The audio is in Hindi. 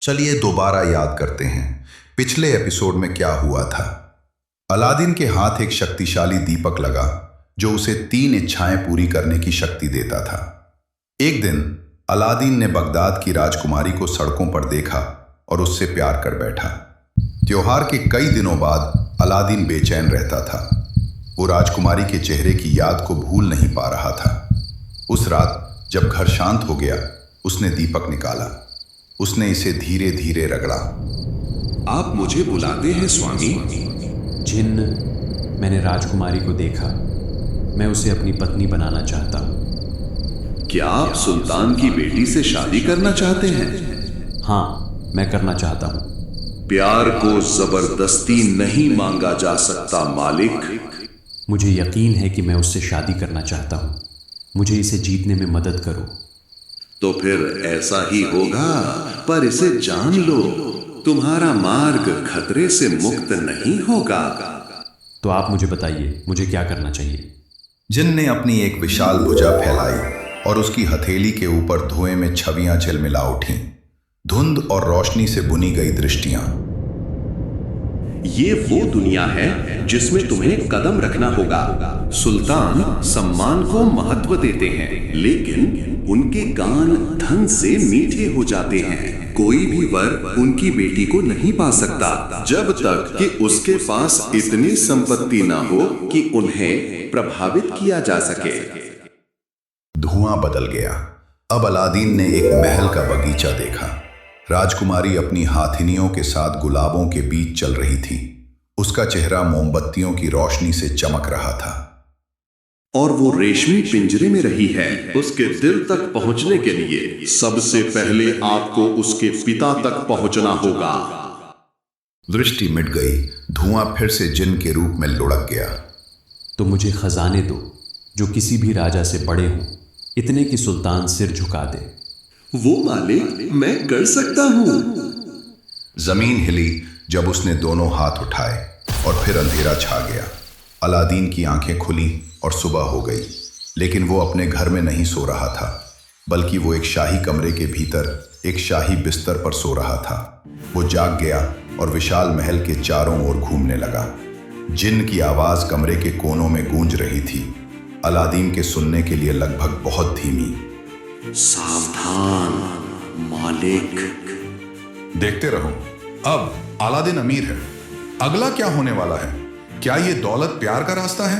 चलिए दोबारा याद करते हैं पिछले एपिसोड में क्या हुआ था। अलादीन के हाथ एक शक्तिशाली दीपक लगा जो उसे 3 इच्छाएं पूरी करने की शक्ति देता था। एक दिन अलादीन ने बगदाद की राजकुमारी को सड़कों पर देखा और उससे प्यार कर बैठा। त्योहार के कई दिनों बाद अलादीन बेचैन रहता था। वो राजकुमारी के चेहरे की याद को भूल नहीं पा रहा था। उस रात जब घर शांत हो गया, उसने दीपक निकाला। उसने इसे धीरे धीरे रगड़ा। आप मुझे बुलाते हैं स्वामी? जिन्न, मैंने राजकुमारी को देखा। मैं उसे अपनी पत्नी बनाना चाहता हूँ। क्या आप सुल्तान की बेटी से शादी करना चाहते हैं? हाँ, मैं करना चाहता हूँ। प्यार को जबरदस्ती नहीं मांगा जा सकता मालिक। मुझे यकीन है कि मैं उससे शादी करना चाहता हूँ। मुझे इसे जीतने में मदद करो। तो फिर ऐसा ही होगा, पर इसे जान लो, तुम्हारा मार्ग खतरे से मुक्त नहीं होगा। तो आप मुझे बताइए, मुझे क्या करना चाहिए? जिन्न ने अपनी एक विशाल भुजा फैलाई और उसकी हथेली के ऊपर धुएं में छवियां झिलमिला उठीं, धुंध और रोशनी से बुनी गई दृष्टियां। ये वो दुनिया है जिसमें तुम्हें कदम रखना होगा। सुल्तान सम्मान को महत्व देते हैं, लेकिन उनके गान धन से मीठे हो जाते हैं। कोई भी वर उनकी बेटी को नहीं पा सकता जब तक कि उसके पास इतनी संपत्ति ना हो कि उन्हें प्रभावित किया जा सके। धुआं बदल गया। अब अलादीन ने एक महल का बगीचा देखा। राजकुमारी अपनी हाथिनियों के साथ गुलाबों के बीच चल रही थी। उसका चेहरा मोमबत्तियों की रोशनी से चमक रहा था। और वो रेशमी पिंजरे में रही है। उसके दिल तक पहुंचने के लिए सबसे पहले आपको उसके पिता तक पहुंचना होगा। दृष्टि मिट गई। धुआं फिर से जिन्न के रूप में लुढ़क गया। तो मुझे खजाने दो जो किसी भी राजा से बड़े हों, इतने कि सुल्तान सिर झुका दे। वो मालिक मैं कर सकता हूं। जमीन हिली जब उसने दोनों हाथ उठाए और फिर अंधेरा छा गया। अलादीन की आंखें खुली और सुबह हो गई, लेकिन वो अपने घर में नहीं सो रहा था, बल्कि वो एक शाही कमरे के भीतर एक शाही बिस्तर पर सो रहा था। वो जाग गया और विशाल महल के चारों ओर घूमने लगा। जिन्न की आवाज कमरे के कोनों में गूंज रही थी, अलादीन के सुनने के लिए लगभग बहुत धीमी। सावधान मालिक। देखते रहो, अब अलादीन अमीर है। अगला क्या होने वाला है? क्या ये दौलत प्यार का रास्ता है